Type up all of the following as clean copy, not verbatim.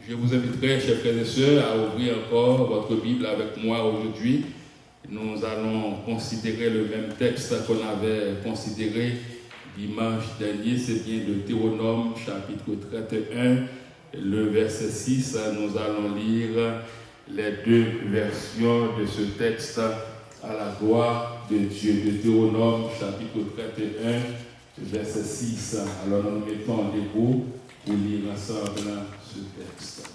Je vous inviterai, chers frères et sœurs, à ouvrir encore votre Bible avec moi aujourd'hui. Nous allons considérer le même texte qu'on avait considéré dimanche dernier, c'est bien de Deutéronome, chapitre 31, le verset 6. Nous allons lire les deux versions de ce texte à la gloire de Dieu. Deutéronome, chapitre 31, verset 6. Alors nous nous mettons debout pour lire ensemble ce texte.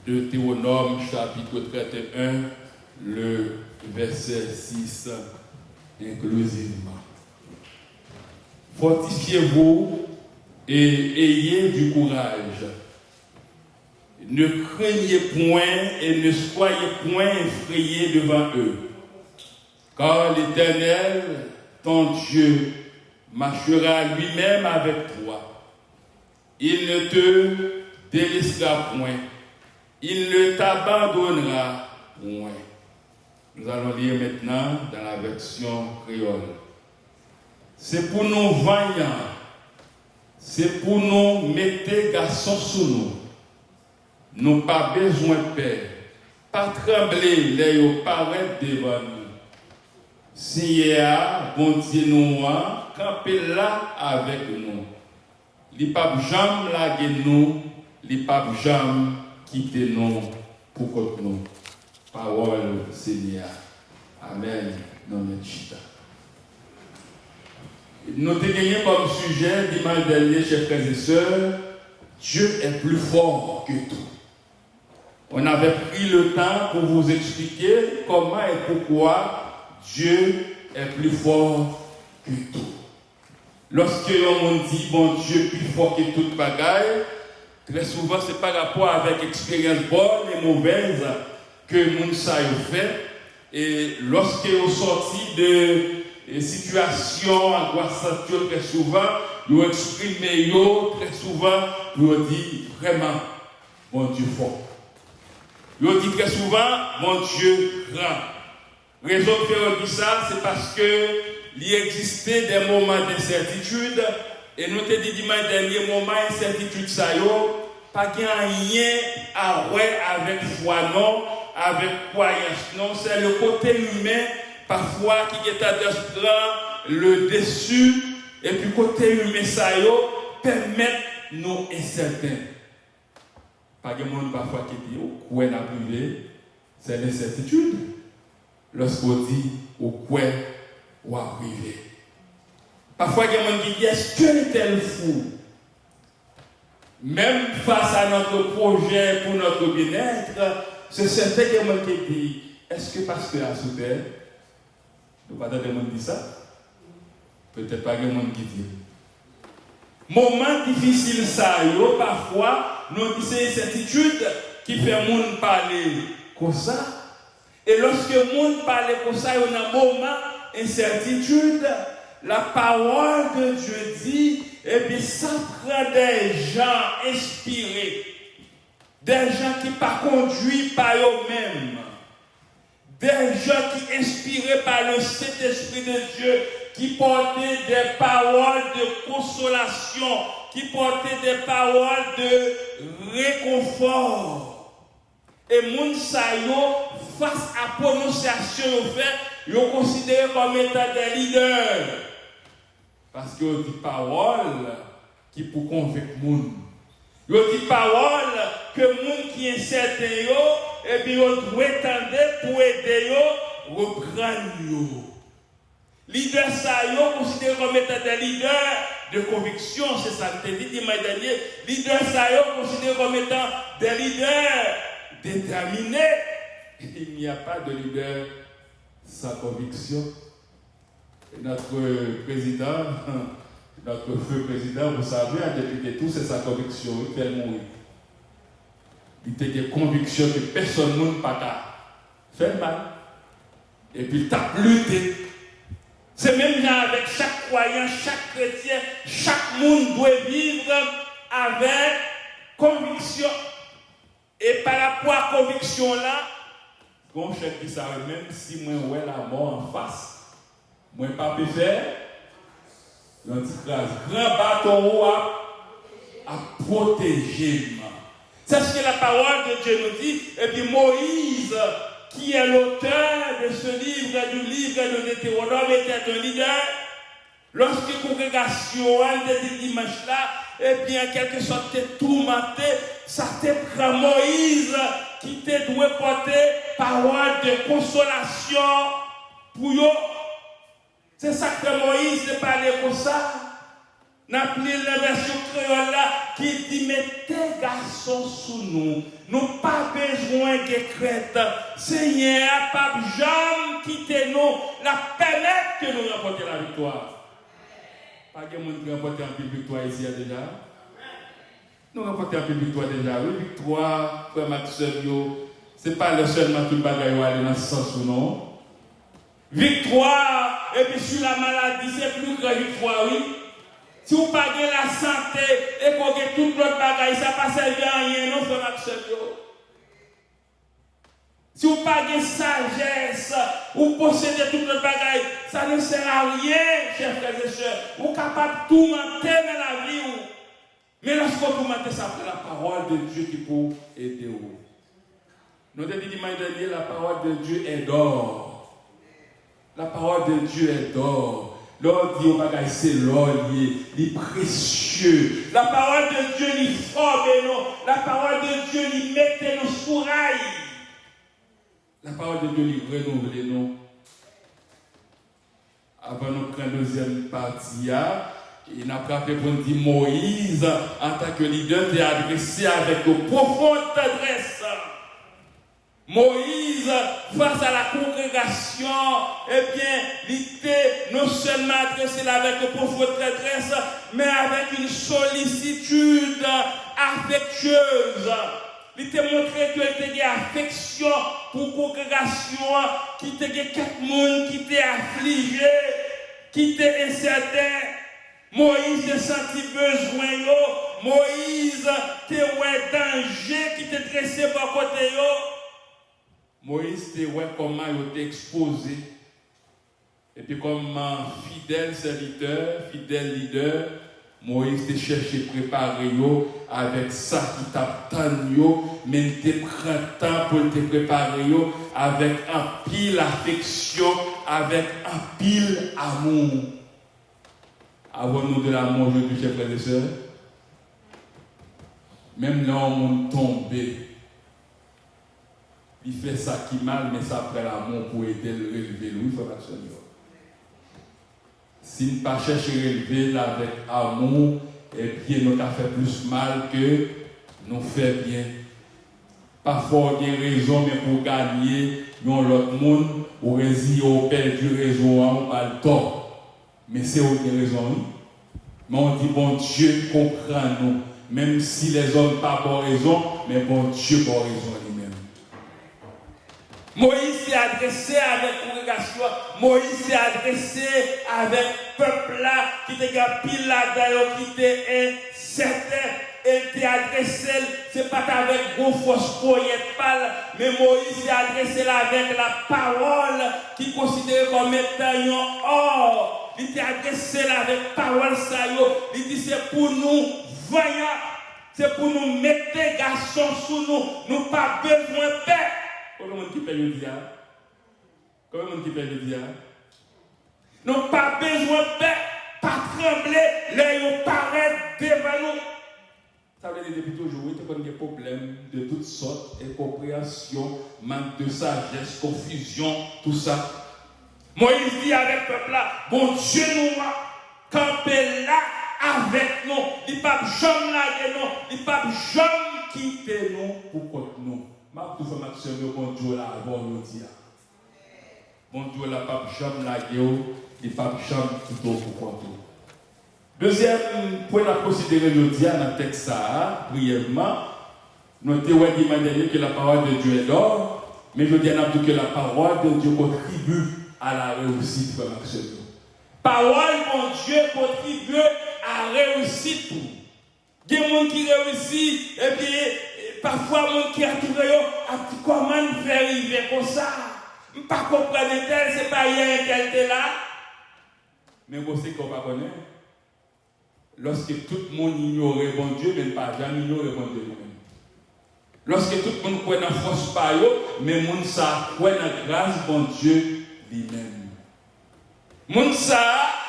Deutéronome, chapitre 31, le verset 6, inclusivement. Fortifiez-vous et ayez du courage. Ne craignez point et ne soyez point effrayés devant eux. Car l'Éternel, ton Dieu, marchera lui-même avec toi. Il ne te délaissera point. Il ne t'abandonnera point. Nous allons lire maintenant dans la version créole. C'est pour nous vaillants, c'est pour nous mettre garçons sous nous. Nous pas besoin de paix, pas trembler les paraître devant nous. Si bon Dieu nous camper là avec nous. Les papes jamais laguer nous, les papes jamais quitter nous pour contre nous. Parole Seigneur. Amen. Nom de Chita. Nous avons gagné comme sujet dimanche dernier, chers frères et sœurs, Dieu est plus fort que tout. On avait pris le temps pour vous expliquer comment et pourquoi Dieu est plus fort que tout. Lorsque l'on dit bon Dieu plus fort que toute bagaille, très souvent c'est par rapport avec expérience bonne et mauvaise que Mounsa fait. Et lorsque vous sortez de situations angoissantes, très souvent, vous exprimez très souvent, vous dites vraiment mon Dieu fort. Vous dites très souvent mon Dieu grand. Raison de faire dire ça, c'est parce que il existait des moments d'incertitude, et nous te dit dimanche dernier, moment d'incertitude, ça yo, pas rien à voir avec foi, non, avec croyance, non, c'est le côté humain, parfois, qui est à le dessus, et puis côté humain, ça yo, permet nous incertains. Pas de monde parfois qui dit, où est la privée, c'est l'incertitude. Lorsqu'on dit, où est ou arriver. Parfois, il y a des gens qui disent, est-ce que tel fou, même face à notre projet pour notre bien-être, c'est certain qu'il y a des gens qui disent, est-ce que parce que la souterre, nous pas des gens qui disent ça? Peut-être pas des gens qui disent. Moment difficile, ça, parfois, nous disons c'est l'incertitude qui fait les gens parler comme ça. Et lorsque les gens parlent comme ça, il y a un moment incertitude, la parole de Dieu dit, et puis ça prend des gens inspirés, des gens qui ne sont pas conduits par eux-mêmes, des gens qui inspirés par le Saint-Esprit de Dieu, qui portaient des paroles de consolation, qui portaient des paroles de réconfort. Et Mounsayo, face à la prononciation, ils sont considérés comme étant des leaders. Parce qu'ils ont dit paroles qui pour convaincre les gens. Ils ont dit paroles que les gens qui sont incertains, et puis ils doivent attendre pour aider eux, reprendre. Leaders, ils sont considérés comme étant des leaders de conviction, c'est ça que tu as dit dimanche dernier. Leaders, ils sont considérés comme étant des leaders déterminés. Il n'y a pas de leader sans conviction. Et notre président, notre feu président, vous savez, à député tout, c'est sa conviction. Il fait mourir. Il a des convictions que personne ne peut pas faire mal. Et puis il a lutté. C'est même là avec chaque croyant, chaque chrétien, chaque monde doit vivre avec conviction. Et par rapport à la conviction là, bon chef qui savait même si moi ouais la mort en face, moi pas peux faire, l'antichrist grand bâton à protéger. C'est ce que la parole de Dieu nous dit. Et puis Moïse, qui est l'auteur de ce livre, du livre de Deutéronome, était un leader. Lorsque la congrégation de dimanche là, eh bien, en quelque sorte, t'es tourmenté, ça te prend Moïse qui te doit porter parole de consolation pour eux. C'est ça que Moïse te parlait comme ça. N'a pris la version créole là qui dit mettez garçons sous nous. Nous pas besoin de crête. Seigneur, pas jamais quitter nous, la permettre que nous remportions la victoire. Pas de monde qui remporte un peu de victoire ici déjà. Nous remportons un peu de victoire déjà. Oui, victoire, frère Maxime, ce n'est pas le seul tout le bagage aller dans ce sens ou non. Victoire, et puis sur la maladie, c'est plus que victoire, oui. Si vous payez la santé et que vous avez tout l'autre bagaille, ça ne va pas servir à rien, non, frère Maxime. Si vous payez sagesse, vous possédez tout l'autre bagaille, ça ne sert à rien, chers frères et sœurs. Vous êtes capable de tout monter dans la vie. Mais lorsque vous mentez, ça prend la parole de Dieu qui peut aider vous. Nous avons dit dimanche dernier, la parole de Dieu est d'or. La parole de Dieu est d'or. L'or dit au bagage, c'est l'or, il est précieux. La parole de Dieu, il forme nous. La parole de Dieu, il met nos sourailles. La parole de Dieu, il renouvelle nous. Avant de prendre la deuxième partie, il n'a pas répondu Moïse, en tant que leader, t'est adressé avec de profonde tendresse. Moïse, face à la congrégation, eh bien, il était non seulement adressé avec de profonde tendresse, mais avec une sollicitude affectueuse. Il t'a montré qu'il était une affection pour la congrégation, qui était quelqu'un qui était affligé, qui était incertain. Moïse a senti besoin, Moïse te ouais danger qui te dressé par côté. Moïse te ouais comment il était exposé. Et puis comme fidèle serviteur, fidèle leader, Moïse te cherché à préparer avec ça qui t'attend, mais te prend temps pour te préparer avec un pile affection, avec un pile amour. Avons-nous de l'amour aujourd'hui, chers frères et sœurs? Même là, on tombe. Il fait ça qui mal, mais ça après l'amour pour aider le relever. Oui, il faut pas que si nous ne pas chercher à relever avec amour, et bien nous avons fait plus mal que nous fait bien. Parfois, il y a raison, mais pour gagner, nous l'autre monde, ou résister au perdu raison, on pas le tort. Mais c'est autre raison. Mais on dit, bon Dieu comprend nous. Même si les hommes n'ont pas bonne raison, mais bon Dieu a bonne raison lui-même. Moïse s'est adressé avec la congrégation. Moïse s'est adressé avec le peuple là, qui était pile là-dedans, qui était incertain. Il s'est adressé, ce n'est pas avec gros fausse poignette pâle, mais Moïse s'est adressé là avec la parole qui est considérée comme étant or. Il s'est adressé là avec la parole. Il dit c'est pour nous voyants, c'est pour nous mettre des garçons sous nous. Nous pas besoin de paix. Comment tu peux le dire? Comment tu peux le dire? Nous pas besoin de paix, pas trembler, les paraître devant nous. Ça veut dire depuis toujours, il y a des problèmes de toutes sortes, incompréhension, manque de sagesse, confusion, tout ça. Moïse dit avec le peuple là, bon Dieu nous a campé là avec nous. Il ne peut jamais laguer nous, il ne peut jamais quitter nous pour contre nous. Ma tout fait Maxime, bon Dieu là avant nous dire. Bon Dieu là pas jamais laguer nous, il ne peut jamais quitter pour contre nous. Deuxième point à considérer le dia dans le texte ça, brièvement, notez que la parole de Dieu est d'or, mais je dis que la parole de Dieu contribue à la réussite de Maxime. Parole, mon Dieu, contribue à la réussite. Il y a des gens qui réussissent, et puis parfois, les gens qui ont comment faire arriver comme ça. Je ne comprends pas tel, ce n'est pas hier qu'elle était là. Mais vous savez qu'on ne connaît pas. lorsque tout le monde ignorait bon Dieu, mais pas jamais ignorer bon Dieu lui-même. Lorsque tout le monde croit dans la force par eux, mais le monde ça croit dans la grâce bon Dieu lui-même. Le monde ça,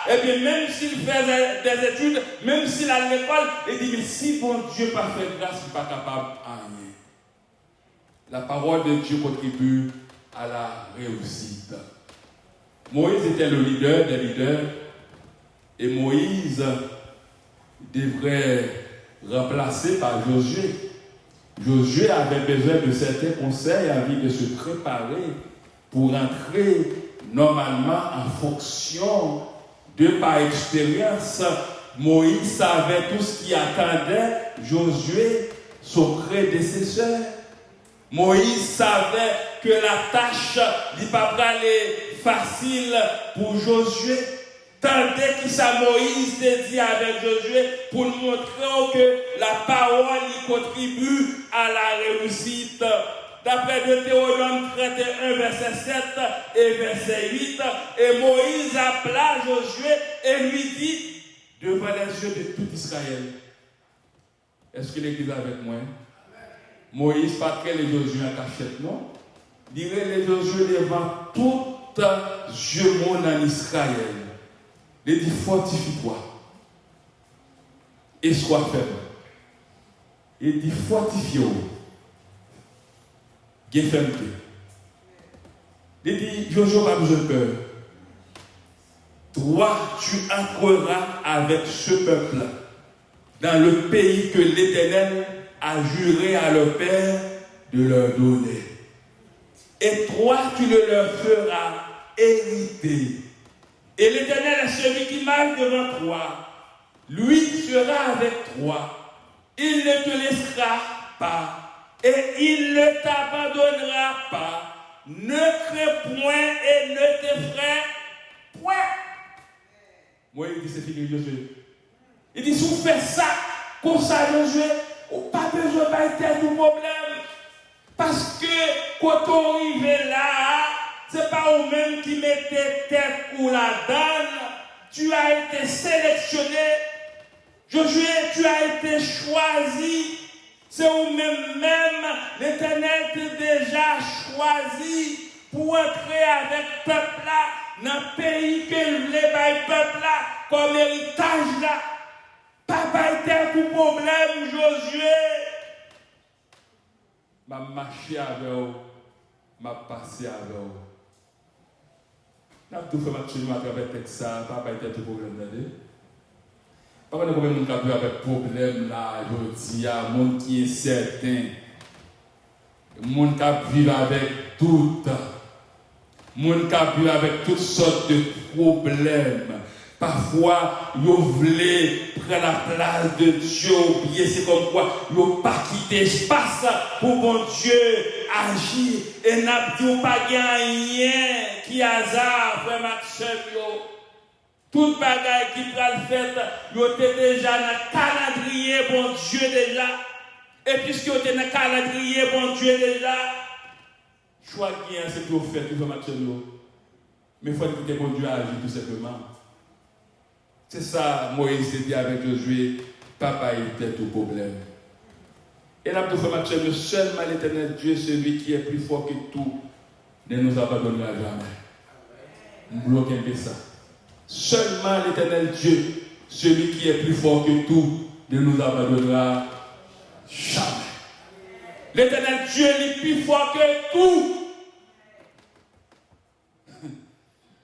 et bien même s'il fait des études, même s'il a l'école, il dit, mais si bon Dieu n'a pas fait grâce, il n'est pas capable de rien. La parole de Dieu contribue à la réussite. Moïse était le leader des leaders, et Moïse devrait remplacer par Josué. Josué avait besoin de certains conseils afin de se préparer pour entrer normalement en fonction de par expérience. Moïse savait tout ce qui attendait Josué, son prédécesseur. Moïse savait que la tâche n'est pas aller facile pour Josué. Tandis que ça Moïse te dit avec Josué pour nous montrer que la parole y contribue à la réussite. D'après Deutéronome 31, verset 7 et verset 8, et Moïse appela Josué et lui dit devant les yeux de tout Israël. Est-ce que l'église est avec moi? Moïse, pas que les Josué en cachette, non? Dirait les Josué devant tout Dieu monde en Israël. Il dit fortifie-toi et sois faible. Il dit fortifie-vous. Gain fermeté. Il dit Josué pas besoin de peur. Toi, tu entreras avec ce peuple dans le pays que l'Éternel a juré à leur père de leur donner. Et toi, tu le leur feras hériter. Et l'Éternel est celui qui marche devant toi. Lui sera avec toi. Il ne te laissera pas. Et il ne t'abandonnera pas. Ne crains point et ne t'effraie point. Moi, il dit, c'est fini, Josué. Il dit, si vous faites ça, comme ça, Josué, pas besoin de faire tout problème. Parce que quand on arrive là, ce n'est pas vous-même qui mettez tête ou la donne. Tu as été sélectionné. Josué, tu as été choisi. C'est vous-même, l'Éternel t'a déjà choisi pour entrer avec le peuple là, dans le pays qu'il voulait le peuple là, comme héritage là. Papa était tout problème, Josué. M'a marché avec vous, m'a passé avec vous. N'a tout fait absolument à travers le texte ça, papa était tout problème là. Pas de combien de monde qui a avec problème là, je dis, il y a un monde qui est certain. Un monde qui vit avec tout. Un monde qui vit avec toutes sortes de problèmes. Parfois, vous voulez prendre la place de Dieu, oublier, c'est comme quoi vous pas quitter l'espace pour bon Dieu agir. Et n'a pas rien qui hasard, frère Maxime. Toute bagaille qui peut le faire, vous êtes déjà dans le calendrier, bon Dieu déjà. Et puisque vous êtes dans le calendrier, bon Dieu déjà, choix qui est, c'est que vous faites, vous faites. Mais il faut écouter bon Dieu agir tout simplement. C'est ça, Moïse dit avec Josué, papa était tout problème. Et là, pour faire Mathieu, seulement l'Éternel Dieu, celui qui est plus fort que tout, ne nous abandonnera jamais. Nous bloquons ça. Seulement l'Éternel Dieu, celui qui est plus fort que tout, ne nous abandonnera jamais. L'Éternel Dieu est plus fort que tout.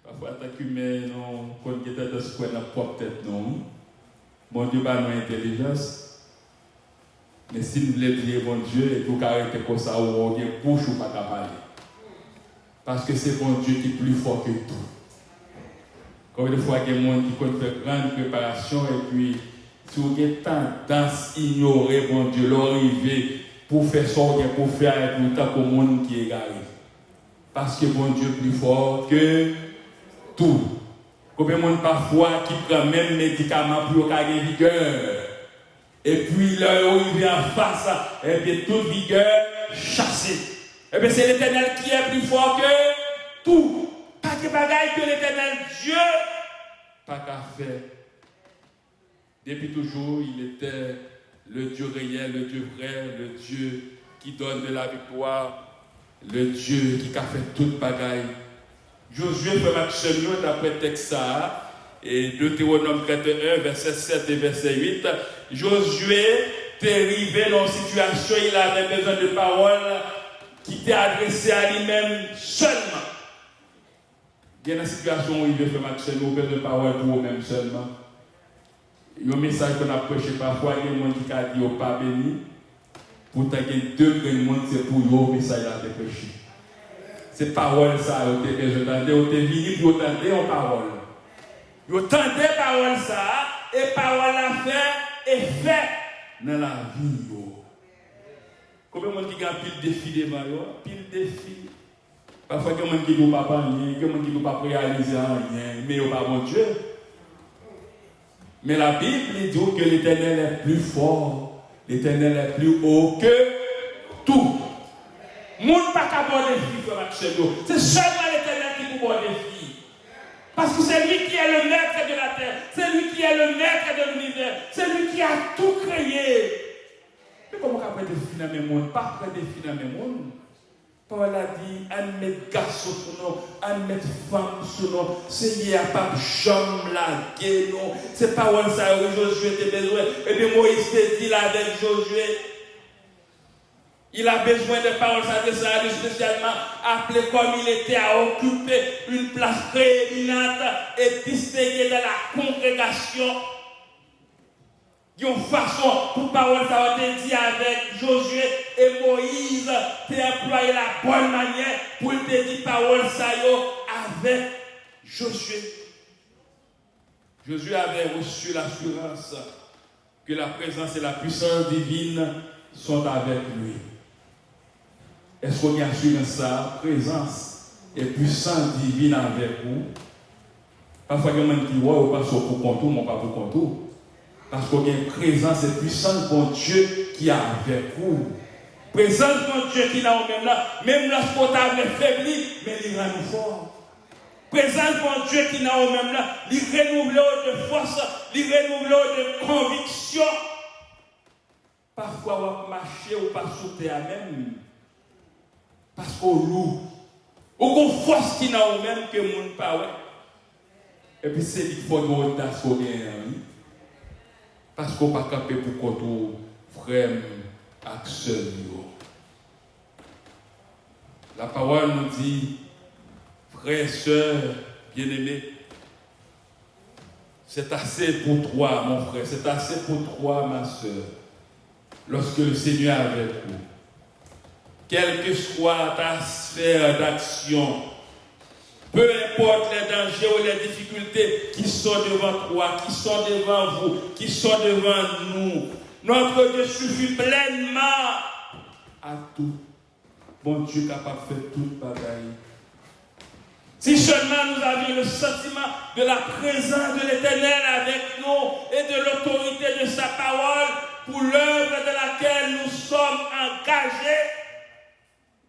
Parfois, attaque humaine, non, quand on est dans ce qu'on a propre tête, non. Mon Dieu, pas notre intelligence. Mais si nous voulons prier mon Dieu, il faut arrêter comme ça, ou on a bouche ou pas qu'à parler. Parce que c'est mon Dieu qui est plus fort que tout. Combien de fois il y a des gens qui font une grande préparation et puis, si vous avez tendance à ignorer mon Dieu, l'arrivée pour faire ça, pour faire et pour le monde qui est égaré. Parce que mon Dieu est plus fort que tout. Combien de gens parfois qui prennent même médicaments pour gagner vigueur. Et puis là, il vient en face, et bien toute vigueur chassée. Et bien c'est l'Éternel qui est plus fort que tout. Pas de bagaille que l'Éternel Dieu pas qu'à faire. Depuis toujours, il était le Dieu réel, le Dieu vrai, le Dieu qui donne de la victoire, le Dieu qui a fait toute bagaille. Josué fait Maxime d'après le texte ça, et Deutéronome 31, verset 7 et verset 8. Josué était arrivé dans une situation, il avait besoin de paroles qui étaient adressées à lui-même seulement. Il y a une situation où il veut faire Maxime, il a besoin de paroles pour eux-mêmes seulement. Il y a un message qu'on a prêché parfois, il y a des gens qui ont dit au pas béni. Pourtant, il y a deux grands monde, c'est pour eux, le message a été prêché. Ces paroles, ça, vous avez besoin d'entendre, vous avez venu pour entendre en parole. Vous entendez paroles, ça, et paroles à faire, et fait dans la vie. Combien de gens qui ont pile défi devant eux? Pile défi. Parfois, il y a des gens qui ne peuvent pas rien, il y a des gens qui ne peuvent pas réaliser rien, mais ils n'ont pas bon Dieu. Mais la Bible dit que l'Éternel est plus fort, l'Éternel est plus haut que tout. Monde pas qu'à bon défi, frère Maxime. C'est seulement l'Éternel qui peut bon défi. Parce que c'est lui qui est le maître de la terre, c'est lui qui est le maître de l'univers, c'est lui qui a tout créé. Mais comment on peut défi dans le monde? Pas près défi dans le monde. Paul a dit, un mettre garçon sur nous, un mettre femme sur nous, Seigneur, pas jamais la guerre, non. C'est pas ça où Josué était besoin. Et bien Moïse te dit là avec Josué, il a besoin de paroles, ça lui spécialement appelé comme il était à occuper une place prééminente et distinguée dans la congrégation. Il y a une façon pour parole ça a été dit avec Josué et Moïse, tu as employé la bonne manière pour te dire parole ça avec Josué. Josué avait reçu l'assurance que la présence et la puissance divine sont avec lui. Est-ce qu'on y assure ça? Présence et puissance divine avec vous. Parfois, il y a des gens qui disent, ouais, pas pour contour, mais pas pour contour. Parce qu'il y a une présence et puissance de Dieu qui est avec vous. Présence de Dieu qui est là, même lorsqu'on t'a faibli, mais il rend nous fort. Présence de Dieu qui est là, il renouvelle de force, il renouvelle de conviction. Parfois, on marche ou pas sauter à même. Parce qu'on loue. Ou qu'on force qui est là, même que le monde pas. Et puis c'est qu'il faut nous audace qu'on gagne. Parce qu'on ne peut pas camper pour qu'on frère action. La parole nous dit, frères et sœurs bien-aimés, c'est assez pour toi, mon frère, c'est assez pour toi, ma sœur, lorsque le Seigneur est avec vous. Quelle que soit ta sphère d'action, peu importe les dangers ou les difficultés qui sont devant toi, qui sont devant vous, qui sont devant nous, notre Dieu suffit pleinement à tout. Bon Dieu capable de faire toute bagaille. Si seulement nous avions le sentiment de la présence de l'Éternel avec nous et de l'autorité de sa parole pour l'œuvre de laquelle nous sommes engagés,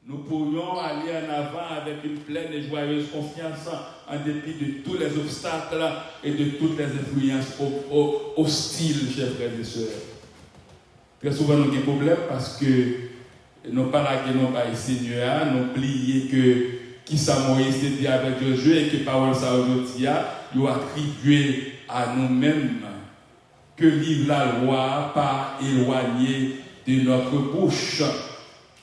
nous pourrions aller en avant avec une pleine et joyeuse confiance en dépit de tous les obstacles et de toutes les influences hostiles, chers frères et sœurs. Très souvent, nous avons des problèmes parce que nous pas la guerre, nous pas le Seigneur, nous oublions que qui ça Moïse dit avec Josué et que parole ça aujourd'hui nous attribué à nous-mêmes que livre la loi pas éloigné de notre bouche.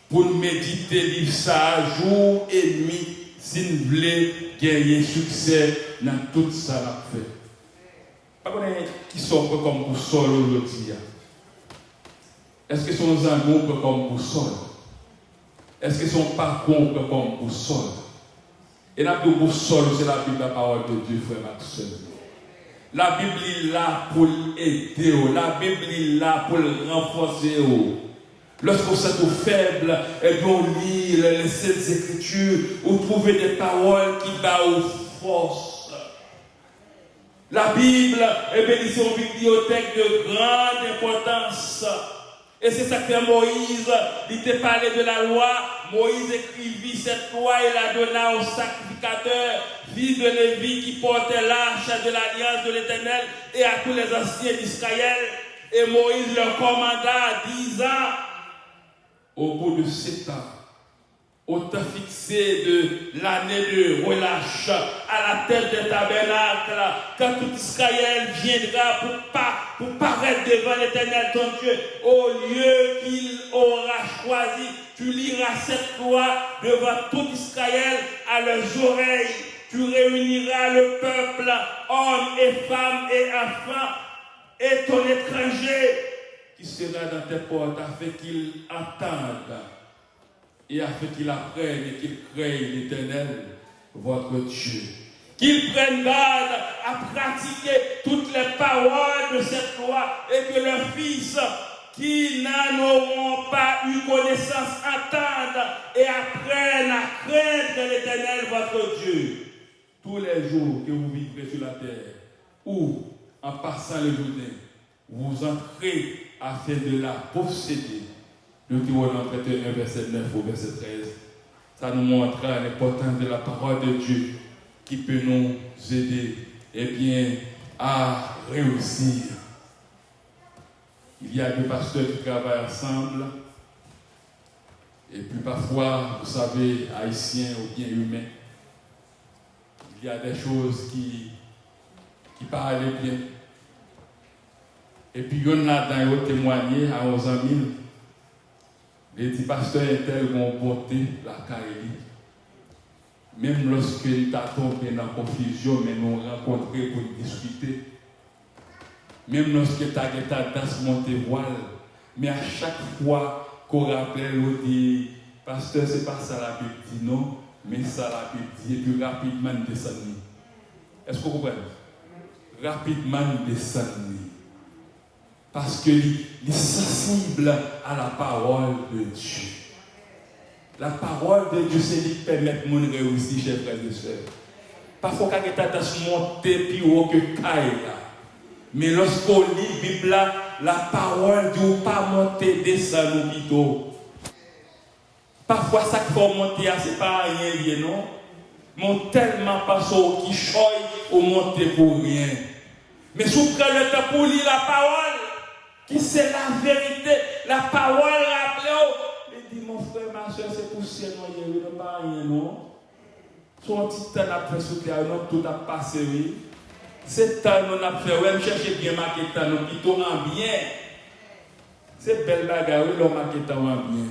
Pour méditer livre ça jour et nuit, si nous voulons gagner succès dans tout ça qu'on fait. Pas qui sont comme boussole aujourd'hui. Est-ce que sont amours comme boussole? Est-ce que sont parcours comme boussole? Et la boussole, c'est la Bible, la parole de Dieu, frère Maxime. La Bible est là pour aider, la Bible est là pour renforcer. Lorsque vous êtes faible, et bien on lit les Saintes Écritures, vous trouvez des paroles qui donnent force. La Bible, c'est une bibliothèque de grande importance. Et c'est ça que Moïse, il t'a parlé de la loi. Moïse écrivit cette loi et la donna au sacrificateur, fils de Lévi, qui portait l'arche de l'alliance de l'Éternel et à tous les anciens d'Israël. Et Moïse leur commanda, disant, au bout de 7 ans, au temps fixé de l'année de relâche, à la tête du tabernacle, quand tout Israël viendra pour paraître devant l'Éternel ton Dieu, au lieu qu'il aura choisi, tu liras cette loi devant tout Israël à leurs oreilles. Tu réuniras le peuple, hommes et femmes et enfants, et ton étranger qui sera dans tes portes, afin qu'il attende et afin qu'il apprenne et qu'il craigne l'Éternel, votre Dieu. Qu'ils prennent garde à pratiquer toutes les paroles de cette loi et que leurs fils qui n'en auront pas eu connaissance attendent et apprennent à craindre l'Éternel, votre Dieu, tous les jours que vous vivrez sur la terre, ou en passant le Jourdain, vous entrez afin de la posséder. Deutéronome 31, verset 9 au verset 13. Ça nous montrera l'importance de la parole de Dieu qui peut nous aider à réussir. Il y a 2 pasteurs qui travaillent ensemble. Et puis parfois, vous savez, haïtiens ou bien humains, il y a des choses qui parlent bien. Et puis, il y en a dans les témoigné à 11 amis. Les petits pasteurs intel vont porter la carrière. Même lorsque il t'a tombé dans la confusion, mais nous rencontrer pour discuter. Même lorsque tu as dans monter voile. Mais à chaque fois qu'on rappelle, on dit, pasteur, c'est pas ça la Bible dit, non, mais ça la Bible dit, et puis rapidement descendre. Est-ce que vous comprenez? Rapidement descendre. Parce qu'il est sensible à la parole de Dieu. La parole de Dieu, c'est lui qui permet de nous réussir, chers frères et sœurs. Parfois, quand il est monté plus haut que Kaïla. Mais lorsqu'on lit la Bible, la parole dit pas monter, descendre plutôt. Parfois, ça qu'il faut monter, ce n'est pas rien, non? Mais tellement pas ça qui choye ou monter pour rien. Mais si vous prenez le temps pour lire la parole, qui c'est la vérité, la parole, rappelez-vous. Il dit, mon frère, ma soeur, c'est pour ciel, il n'y a pas rien, non? Son petit temps a fait sous terre, non, tout a passé, oui. C'est temps, nous a fait, oui, cherchez bien marqué temps, nous, plutôt en bien. C'est belle bagarre, oui, l'homme marqué temps en bien.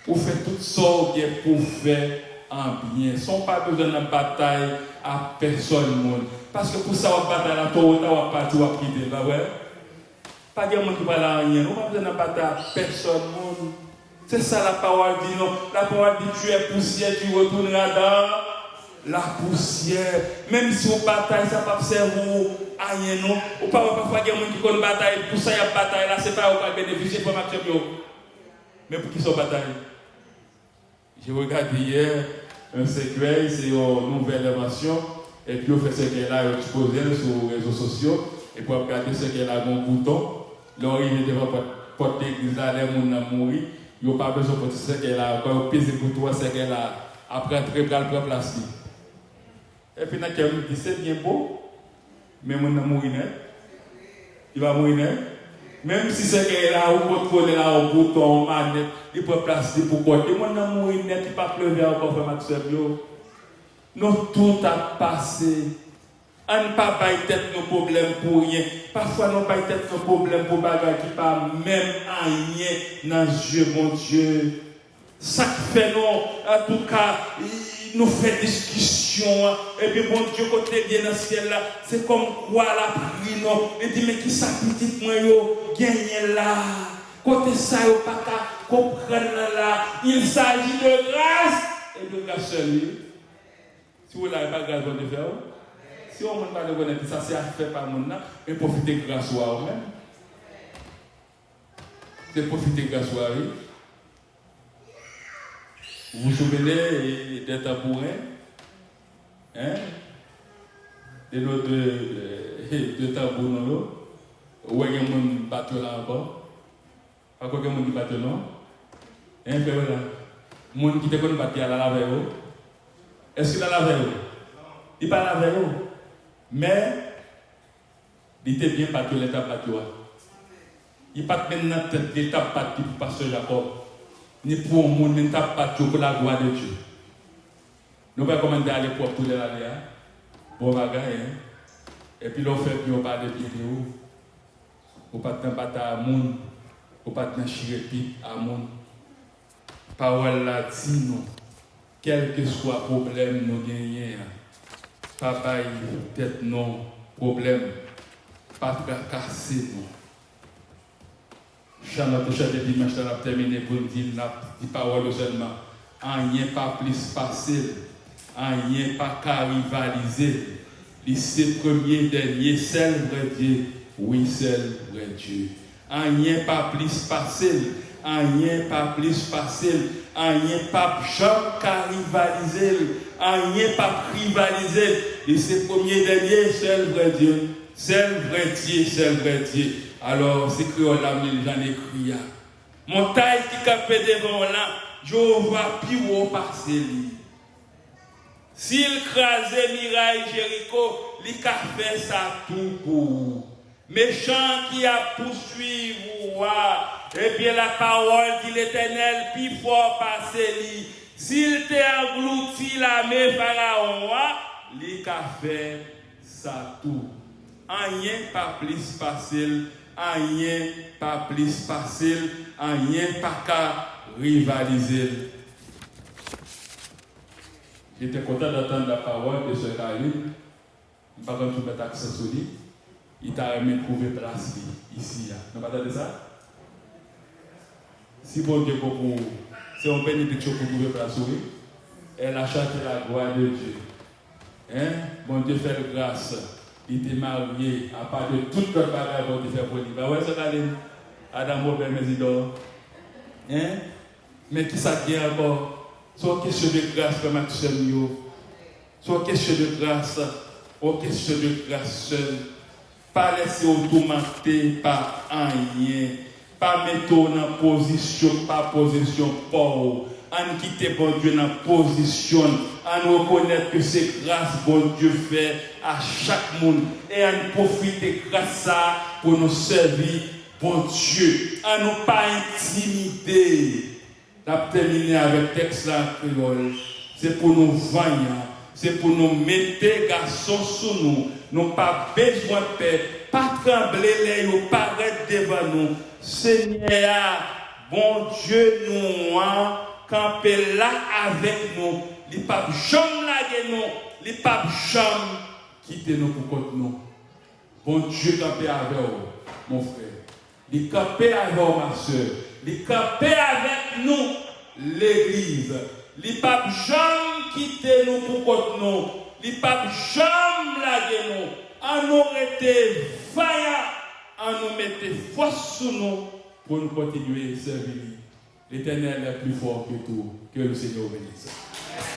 Vous faites tout ça bien pour faire en bien. Sans pas besoin de bataille à personne. Parce que pour ça, on bataille à toi, on va partir, on va quitter, ouais. Pas de monde qui va là rien. On n'a pas besoin de bataille à personne. C'est ça la parole dit, non. La parole dit, tu es poussière, tu retourneras dans la poussière. Même si on bataille, ça ne va pas servir à rien, non. Ou pas, parfois, il y a des gens qui connaissent bataille. Pour ça, il y a bataille là, c'est pas pour bénéficier de la mais pour qui sont bataille. J'ai regardé hier un séquel, c'est une nouvelle invention, et puis on fait ce qu'elle a exposé sur les réseaux sociaux, et pour regarder ce qu'elle a un bouton, là il est devant porte l'église là, les gens ont mouru, il n'y a pas besoin de ce qu'elle a, quand on pèse pour toi, ce qu'elle a, après très prendre place. Et puis il dit c'est bien beau, mais on a mouru net, il va mourir net. Même si c'est qu'elle a un contrôle là, un bouton, un manette, il peut placer pour côté. Moi, je suis mourir net, il ne peut pas pleurer encore, frère Maxwell. Nous, tout a passé. On ne peut pas tête nos problèmes pour rien. Parfois, nous ne pas tête nos problèmes pour bagarre qui ne pas même rien dans Dieu, mon Dieu. Ça fait nous, en tout cas, nous fait discussion. Et puis, bon Dieu, côté bien dans le ciel là, c'est comme quoi la prie, non. Et dit, mais qui ça petite moi, yo, gagne là. Côté ça, yo, pas qu'à comprendre là. Il s'agit de grâce et de grâce seule. Si vous n'avez pas grâce, vous devez faire. Si on ne peut pas le connaître, ça c'est à faire par mon nom, mais profitez de grâce à vous-même. C'est profiter de grâce à vous. Vous vous souvenez des tambourins, hein? De nos deux tambours, où il y a un bateau là-bas. Pas quoi que monde qui batte non. Hein, frère là. Monde qui te connaît battre à la laver. Est-ce qu'il a lavé? Il pas lavé. Mais il était bien battu l'étape battu. Il pas maintenant l'étape battu pour pasteur Jacob. Ni pour un monde l'étape battu pour la gloire de Dieu. Nous pas commander à l'époque tous les années. Bon bagage. Et puis l'on fait plus pas de vidéo. Ou pas de battre à monde. Ou pas de chirer à monde. Parole là dit nous, quel que soit le problème nous gagnons, papa peut-être non problème, pas tracasser nous. Notre chef de dimanche a terminé pour dire la parole seulement. Rien pas plus facile, rien pas qu'à rivaliser. C'est premier, dernier, seul vrai Dieu, oui, seul vrai Dieu. Rien pas plus facile. Rien pas plus facile, rien pas jamais qu'à rivaliser, rien pas rivaliser. Et c'est premier dernier, seul vrai Dieu, seul vrai Dieu, seul vrai Dieu. Alors, c'est que là, j'en ai crié. Montagne qui capte devant là, je vois plus haut passer. S'il crasait Mirail Jéricho, il a fait ça tout pour. Méchant qui a poursuivi, et bien la parole de l'Éternel, plus fort passer lui. S'il t'a englouti la main Pharaon, il a fait ça tout. Rien pas plus facile, rien pas plus facile, rien pas qu'à rivaliser. J'étais content d'entendre la parole de ce Karim. Par contre, je vais accès sur lui. Il t'a aimé trouver place ici. Vous n'entendez ça? Si bon Dieu pour vous, c'est une bénédiction pour trouver place sur lui. Elle a chanté la gloire de Dieu. Hein? Bon Dieu fait grâce. Il était marié à part de toute notre bagage qu'on fait pour lui. Ouais, c'est ça, Adam Robert Mésidor. Hein? Mais qui ça dit encore? C'est une question de grâce comme Maxime. C'est une question de grâce. Une question de grâce seule. Pas laisser automatiser par rien. Pas mettre en position, pas position pour. En quitter bon Dieu dans position. En reconnaître que c'est grâce bon Dieu fait à chaque monde. Et en profiter grâce ça pour nous servir bon Dieu. En nous pas intimider. La terminer avec le texte là créole. C'est pour nous voyants. C'est pour nous mettre garçons sur nous. Nous pas besoin de paix. Pas trembler les yeux, paraître devant nous. Seigneur, bon Dieu, nous camper là avec nous. Il ne pas jamais laguer nous. Il ne pas jamais quitter nous pour contre nous. Bon Dieu, camper avec vous, mon frère. Il camper avec vous, ma soeur. Il camper avec nous, l'église. Il ne pas jamais quitter nous pour contre nous. Il ne pas jamais laguer nous. À nous rester vaillants, à nous mettre force sur nous pour nous continuer à servir. L'Éternel est plus fort que tout. Que le Seigneur bénisse.